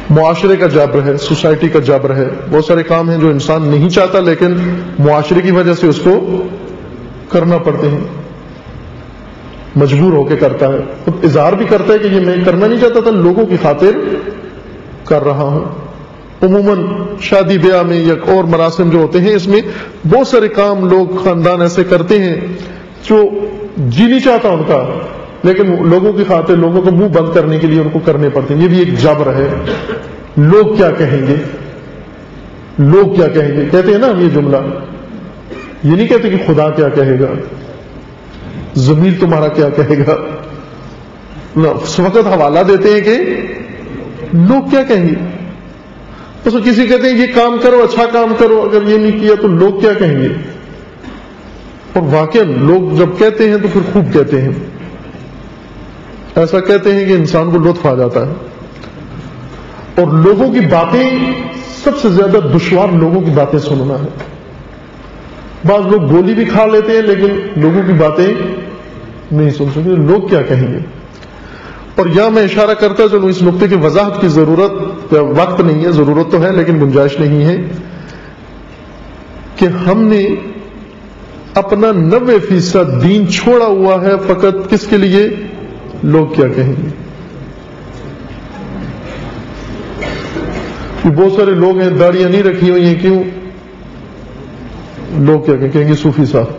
معاشرے کا جبر ہے، سوسائٹی کا جبر ہے. بہت سارے کام ہیں جو انسان نہیں چاہتا لیکن معاشرے کی وجہ سے اس کو کرنا پڑتے ہیں، مجبور ہو کے کرتا ہے. خود اظہار بھی کرتا ہے کہ یہ میں کرنا نہیں چاہتا تھا، لوگوں کی خاطر کر رہا ہوں. عموماً شادی بیاہ میں یا اور مراسم جو ہوتے ہیں، اس میں بہت سارے کام لوگ خاندان ایسے کرتے ہیں جو جی نہیں چاہتا ان کا، لیکن لوگوں کی خاطر، لوگوں کو منہ بند کرنے کے لیے ان کو کرنے پڑتے ہیں. یہ بھی ایک جبر ہے. لوگ کیا کہیں گے، لوگ کیا کہیں گے. کہتے ہیں نا یہ جملہ، یہ نہیں کہتے کہ خدا کیا کہے گا، ضمیر تمہارا کیا کہے گا. اس وقت حوالہ دیتے ہیں کہ لوگ کیا کہیں گے. تو کسی کہتے ہیں یہ کام کرو، اچھا کام کرو، اگر یہ نہیں کیا تو لوگ کیا کہیں گے. اور واقعا لوگ جب کہتے ہیں تو پھر خوب کہتے ہیں. ایسا کہتے ہیں کہ انسان کو لطف آ جاتا ہے. اور لوگوں کی باتیں، سب سے زیادہ دشوار لوگوں کی باتیں سننا ہے. بعض لوگ گولی بھی کھا لیتے ہیں لیکن لوگوں کی باتیں نہیں سن سکتے. لوگ کیا کہیں گے. اور یہاں میں اشارہ کرتا چلوں، اس نقطے کی وضاحت کی ضرورت، وقت نہیں ہے، ضرورت تو ہے لیکن گنجائش نہیں ہے، کہ ہم نے اپنا 90% دین چھوڑا ہوا ہے فقط کس کے لیے؟ لوگ کیا کہیں گے. بہت سارے لوگ ہیں داڑیاں نہیں رکھی ہوئی ہیں، کیوں؟ لوگ کیا کہیں گے صوفی صاحب.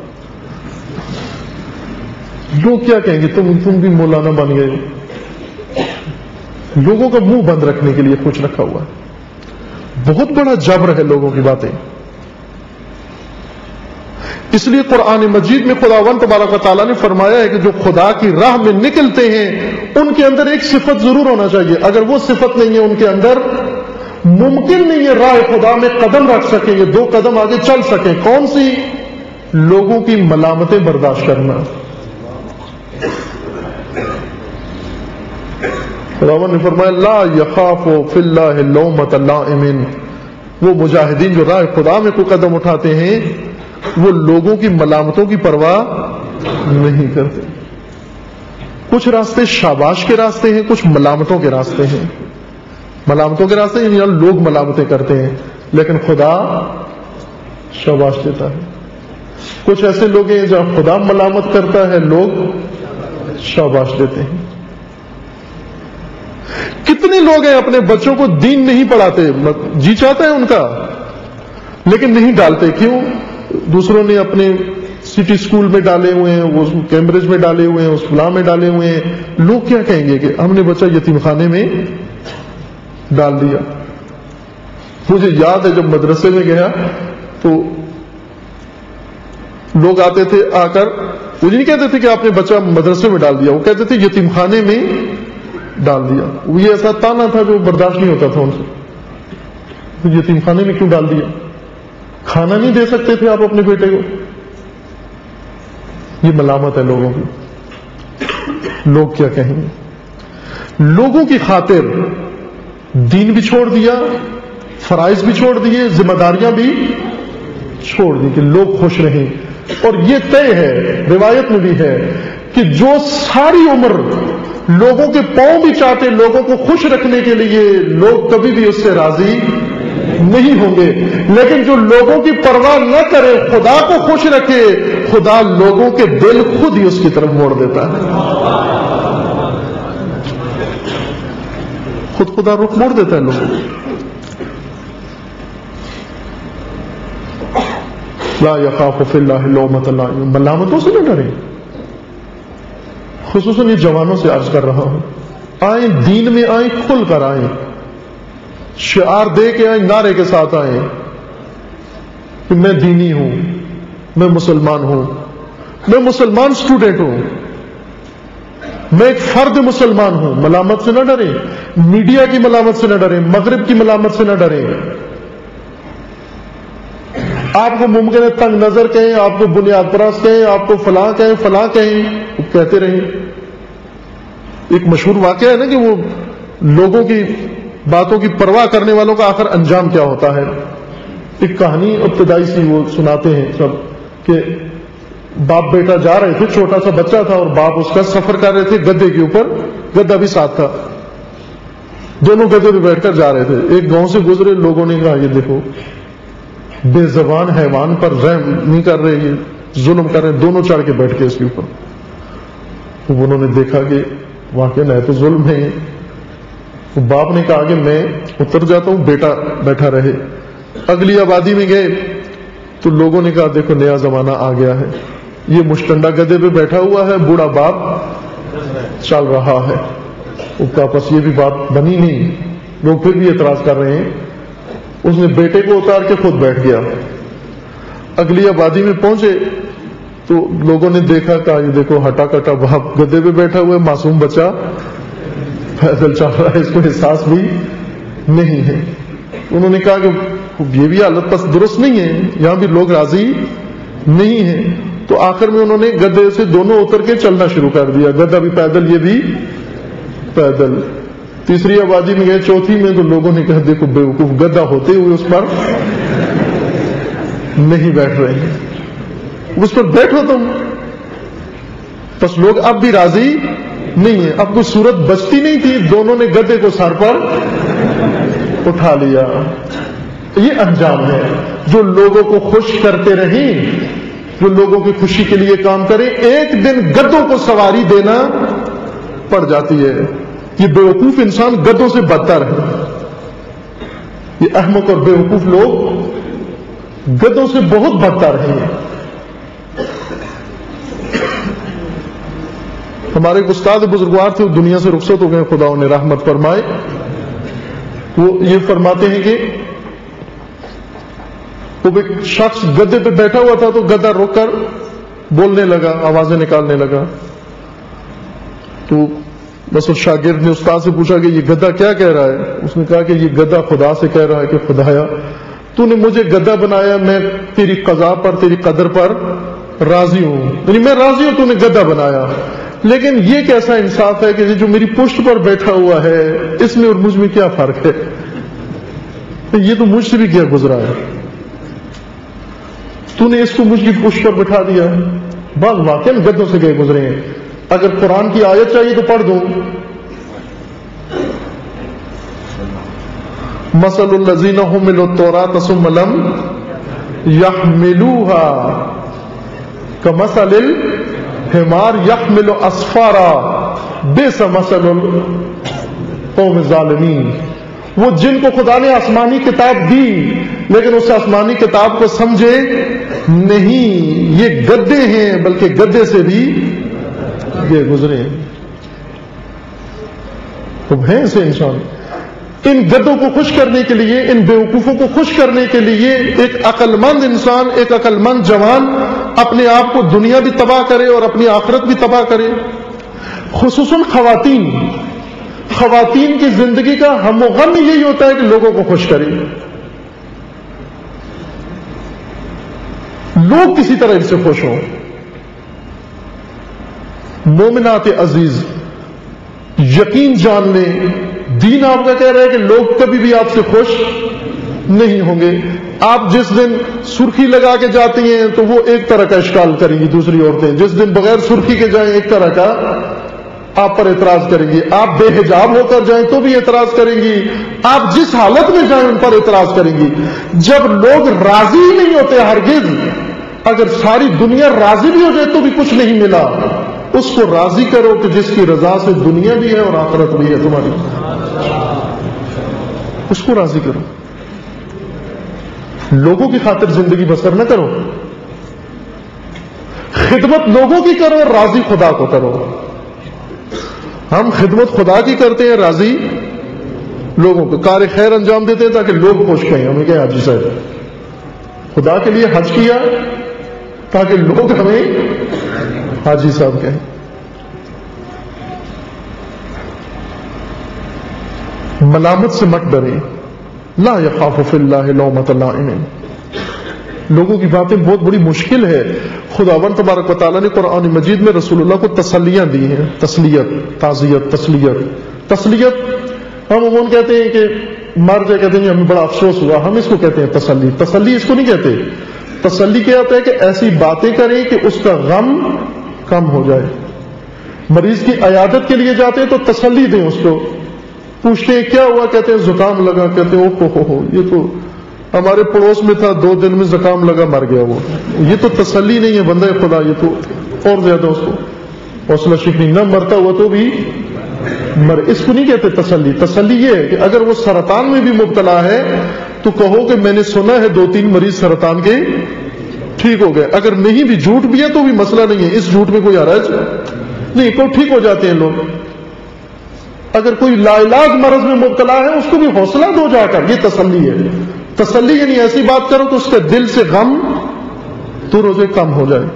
لوگ کیا کہیں گے تم بھی مولانا بن گئے. لوگوں کا منہ بند رکھنے کے لیے کچھ رکھا ہوا ہے. بہت بڑا جبر ہے لوگوں کی باتیں. اس لیے قرآن مجید میں خداوند تبارک و تعالیٰ نے فرمایا ہے کہ جو خدا کی راہ میں نکلتے ہیں ان کے اندر ایک صفت ضرور ہونا چاہیے. اگر وہ صفت نہیں ہے ان کے اندر، ممکن نہیں ہے راہ خدا میں قدم رکھ سکیں گے، 2 قدم آگے چل سکیں. کون سی؟ لوگوں کی ملامتیں برداشت کرنا. خداوند نے فرمایا لا یخاف فی اللہ لومۃ لائم. وہ مجاہدین جو راہ خدا میں کوئی قدم اٹھاتے ہیں وہ لوگوں کی ملامتوں کی پرواہ نہیں کرتے. کچھ راستے شاباش کے راستے ہیں، کچھ ملامتوں کے راستے ہیں. ملامتوں کے راستے یعنی لوگ ملامتیں کرتے ہیں لیکن خدا شاباش دیتا ہے. کچھ ایسے لوگ ہیں جہاں خدا ملامت کرتا ہے، لوگ شاباش دیتے ہیں. کتنے لوگ ہیں اپنے بچوں کو دین نہیں پڑھاتے، جی چاہتا ہے ان کا لیکن نہیں ڈالتے. کیوں؟ دوسروں نے اپنے سٹی سکول میں ڈالے ہوئے ہیں، وہ کیمبرج میں ڈالے ہوئے ہیں، اس فلاں میں ڈالے ہوئے ہیں. لوگ کیا کہیں گے کہ ہم نے بچہ یتیم خانے میں ڈال دیا. مجھے یاد ہے جب مدرسے میں گیا تو لوگ آتے تھے، آ کر وہ نہیں کہتے تھے کہ آپ نے بچہ مدرسے میں ڈال دیا، وہ کہتے تھے یتیم خانے میں ڈال دیا. وہ یہ ایسا تانا تھا جو برداشت نہیں ہوتا تھا ان سے. یتیم خانے میں کیوں ڈال دیا؟ کھانا نہیں دے سکتے تھے آپ اپنے بیٹے کو؟ یہ ملامت ہے لوگوں کی. لوگ کیا کہیں گے. لوگوں کی خاطر دین بھی چھوڑ دیا، فرائض بھی چھوڑ دیے، ذمہ داریاں بھی چھوڑ دی کہ لوگ خوش رہیں. اور یہ طے ہے، روایت میں بھی ہے کہ جو ساری عمر لوگوں کے پاؤں بھی چاٹے لوگوں کو خوش رکھنے کے لیے، لوگ کبھی بھی اس سے راضی نہیں ہوں گے. لیکن جو لوگوں کی پرواہ نہ کرے، خدا کو خوش رکھے، خدا لوگوں کے دل خود ہی اس کی طرف موڑ دیتا ہے. خود خدا رخ موڑ دیتا ہے لوگوں کو. لا یخاف فی اللہ لومۃ لائم. ملامتوں سے نہ ڈریں. خصوصاً یہ جوانوں سے عرض کر رہا ہوں، آئیں دین میں، آئیں کھل کر آئیں، شعار دے کے آئیں، نعرے کے ساتھ آئیں کہ میں دینی ہوں، میں مسلمان ہوں، میں مسلمان اسٹوڈنٹ ہوں، میں ایک فرد مسلمان ہوں. ملامت سے نہ ڈریں، میڈیا کی ملامت سے نہ ڈریں، مغرب کی ملامت سے نہ ڈریں. آپ کو ممکن ہے تنگ نظر کہیں، آپ کو بنیاد پرست کہیں، آپ کو فلاں کہیں، فلاں کہیں، وہ کہتے رہیں. ایک مشہور واقعہ ہے نا کہ وہ لوگوں کی باتوں کی پرواہ کرنے والوں کا آخر انجام کیا ہوتا ہے. ایک کہانی ابتدائی سی وہ سناتے ہیں سب کہ باپ بیٹا جا رہے تھے، چھوٹا سا بچہ تھا اور باپ اس کا سفر کر رہے تھے گدے کے اوپر، گدا بھی ساتھ تھا. دونوں گدھے پہ بیٹھ کر جا رہے تھے. ایک گاؤں سے گزرے, لوگوں نے کہا یہ دیکھو بے زبان حیوان پر رحم نہیں کر رہے, یہ ظلم کر رہے ہیں. دونوں چڑھ کے بیٹھ کے اس کے اوپر. انہوں نے دیکھا کہ واقعی نہ تو ظلم ہے. باپ نے کہا کہ میں اتر جاتا ہوں, بیٹا بیٹھا رہے. اگلی آبادی میں گئے تو لوگوں نے کہا دیکھو نیا زمانہ آ گیا ہے, یہ مشٹنڈا گدھے پہ بیٹھا ہوا ہے, بوڑھا باپ چل رہا ہے. اس کا آپس یہ بھی بات بنی نہیں, لوگ پھر بھی اعتراض کر رہے ہیں. اس نے بیٹے کو اتار کے خود بیٹھ گیا. اگلی آبادی میں پہنچے تو لوگوں نے دیکھا, کہا یہ دیکھو ہٹا کٹا باپ گدھے پہ بیٹھا ہوا ہے, معصوم بچہ پیدل چل رہا ہے, اس کو احساس بھی نہیں ہے. انہوں نے کہا کہ یہ بھی حالت پس درست نہیں ہے, یہاں بھی لوگ راضی نہیں ہیں. تو آخر میں انہوں نے گدھے سے دونوں اتر کے چلنا شروع کر دیا, گدھا بھی پیدل یہ بھی پیدل. تیسری آبادی میں گئے, چوتھی میں تو لوگوں نے کہا دیکھو بیوقوف, گدھا ہوتے ہوئے اس پر نہیں بیٹھ رہے ہیں, اس پر بیٹھو تم. بس لوگ اب بھی راضی نہیں ہیں. اب کوئی صورت بچتی نہیں تھی, دونوں نے گدھے کو سر پر اٹھا لیا. یہ انجام ہے. جو لوگوں کو خوش کرتے رہیں, جو لوگوں کی خوشی کے لیے کام کریں, ایک دن گدھوں کو سواری دینا پڑ جاتی ہے. یہ بیوقوف انسان گدھوں سے بدتر ہے. یہ احمق اور بیوقوف لوگ گدھوں سے بہت بدتر ہیں. ہمارے ایک استاد بزرگوار تھے, وہ دنیا سے رخصت ہو گئے, خدا انہیں رحمت فرمائے. وہ یہ فرماتے ہیں کہ وہ ایک شخص گدھے پہ بیٹھا ہوا تھا, تو گدھا رک کر بولنے لگا, آوازیں نکالنے لگا. تو بس اس شاگرد نے استاد سے پوچھا کہ یہ گدھا کیا کہہ رہا ہے. اس نے کہا کہ یہ گدھا خدا سے کہہ رہا ہے کہ خدایا تو نے مجھے گدھا بنایا, میں تیری قضا پر تیری قدر پر راضی ہوں, یعنی میں راضی ہوں تو نے گدھا بنایا, لیکن یہ کیسا انصاف ہے کہ جو میری پشت پر بیٹھا ہوا ہے اس میں اور مجھ میں کیا فرق ہے, یہ تو مجھ سے بھی کیا گزرا ہے, تو نے اس کو مجھ کی پشت پر بٹھا دیا. بعض واقعی گدھوں سے گئے گزرے ہیں. اگر قرآن کی آیت چاہیے تو پڑھ دوں. مثل الذین حملوا التوراۃ ثم لم يحملوها كمثل الحمار يحمل اسفارا بئس مثل القوم الظالمین. وہ جن کو خدا نے آسمانی کتاب دی لیکن اس آسمانی کتاب کو سمجھے نہیں, یہ گدھے ہیں, بلکہ گدھے سے بھی یہ گزرے ہیں. تو ہیں ایسے انسان. ان گدھوں کو خوش کرنے کے لیے, ان بیوقوفوں کو خوش کرنے کے لیے ایک عقل مند انسان, ایک عقل مند جوان اپنے آپ کو دنیا بھی تباہ کرے اور اپنی آخرت بھی تباہ کرے. خصوصاً خواتین کی زندگی کا ہم و غم یہی ہوتا ہے کہ لوگوں کو خوش کرے, لوگ کسی طرح ان سے خوش ہوں. مومنات عزیز, یقین جان لیں, دین آپ کا کہہ رہا ہے کہ لوگ کبھی بھی آپ سے خوش نہیں ہوں گے. آپ جس دن سرخی لگا کے جاتی ہیں تو وہ ایک طرح کا اشکال کریں گی دوسری عورتیں, جس دن بغیر سرخی کے جائیں ایک طرح کا آپ پر اعتراض کریں گی. آپ بے حجاب ہو کر جائیں تو بھی اعتراض کریں گی, آپ جس حالت میں جائیں ان پر اعتراض کریں گی. جب لوگ راضی ہی نہیں ہوتے ہرگز, اگر ساری دنیا راضی بھی ہو جائے تو بھی کچھ نہیں ملا. اس کو راضی کرو کہ جس کی رضا سے دنیا بھی ہے اور آخرت بھی ہے تمہاری, اس کو راضی کرو. لوگوں کی خاطر زندگی بسر نہ کرو, خدمت لوگوں کی کرو اور راضی خدا کو کرو. ہم خدمت خدا کی کرتے ہیں, راضی لوگوں کو, کار خیر انجام دیتے ہیں تاکہ لوگ خوش کہیں. ہمیں کیا حاجی صاحب خدا کے لیے حج کیا تاکہ لوگ ہمیں حاجی صاحب کہیں. ملامت سے مت ڈریں, لا یخاف فی اللہ لومۃ لائم. لوگوں کی باتیں بہت بڑی مشکل ہے. خداوند تبارک و تعالیٰ نے قرآن مجید میں رسول اللہ کو تسلیاں دی ہیں, تسلیت, تعزیت, تسلیت. ہم عموماً کہتے ہیں کہ مر جائے, کہتے ہیں ہمیں بڑا افسوس ہوا, ہم اس کو کہتے ہیں تسلی. تسلی اس کو نہیں کہتے. تسلی کیا ہوتا ہے کہ ایسی باتیں کریں کہ اس کا غم کم ہو جائے. مریض کی عیادت کے لیے جاتے ہیں تو تسلی دیں اس کو پوچھتے ہیں کیا ہوا، کہتے ہیں زکام لگا، کہتے ہیں او ہو یہ تو ہمارے پڑوس میں تھا، 2 دن میں زکام لگا مر گیا وہ. یہ تو تسلی نہیں ہے بندہ خدا، یہ تو اور زیادہ اس کو حوصلہ شکنی، نہ مرتا ہوا تو بھی مر. اس کو نہیں کہتے تسلی. تسلی یہ ہے کہ اگر وہ سرطان میں بھی مبتلا ہے تو کہو کہ میں نے سنا ہے 2-3 مریض سرطان کے ٹھیک ہو گئے. اگر نہیں بھی جھوٹ بھی ہے تو بھی مسئلہ نہیں ہے، اس جھوٹ میں کوئی حرج نہیں، کو ٹھیک ہو جاتے ہیں لوگ. اگر کوئی لا علاج مرض میں مبتلا ہے اس کو بھی حوصلہ دو جا کر، یہ تسلی ہے. تسلی یعنی ایسی بات کرو کہ اس کے دل سے غم تو روزے کم ہو جائے.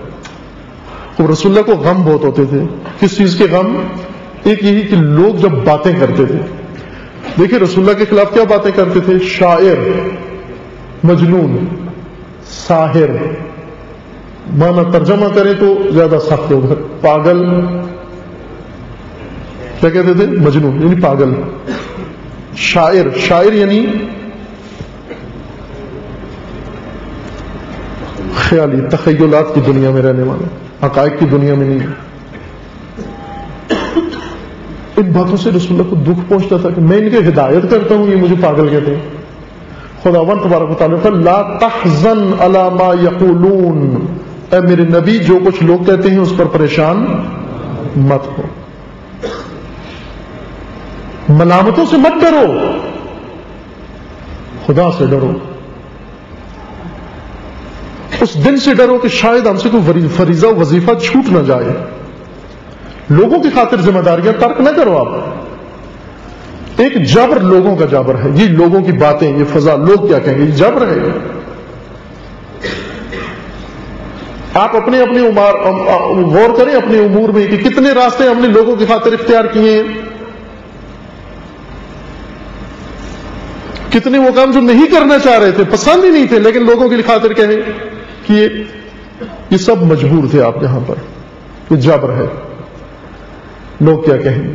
تو رسول اللہ کو غم بہت ہوتے تھے. کس چیز کے غم؟ ایک یہی کہ لوگ جب باتیں کرتے تھے، دیکھیں رسول اللہ کے خلاف کیا باتیں کرتے تھے، شاعر، مجنون، ساحر. معنی ترجمہ کریں تو زیادہ سخت ہوگا، پاگل. کیا کہتے تھے؟ مجنون یعنی پاگل. شاعر، شاعر یعنی خیالی تخیلات کی دنیا میں رہنے والا، حقائق کی دنیا میں نہیں. ان باتوں سے رسول اللہ کو دکھ پہنچتا تھا کہ میں ان کی ہدایت کرتا ہوں، یہ مجھے پاگل کہتے ہیں. خداوند تبارک و تعالیٰ فرماتا لا تحزن علی ما یقولون، اے میرے نبی جو کچھ لوگ کہتے ہیں اس پر پریشان مت ہو، ملامتوں سے مت ڈرو، خدا سے ڈرو. اس دن سے ڈرو کہ شاید ہم سے کوئی فریضہ وظیفہ چھوٹ نہ جائے. لوگوں کی خاطر ذمہ داریاں ترک نہ کرو. آپ ایک جبر، لوگوں کا جبر ہے، یہ لوگوں کی باتیں، یہ فضا، لوگ کیا کہیں گے، یہ جبر ہے. آپ اپنے غور کریں اپنے امور میں کہ کتنے راستے ہم نے لوگوں کی خاطر اختیار کیے ہیں، کتنے وہ کام جو نہیں کرنا چاہ رہے تھے، پسند ہی نہیں تھے، لیکن لوگوں کی خاطر کہیں کہ یہ سب مجبور تھے آپ یہاں پر. یہ جبر ہے، لوگ کیا کہیں گے.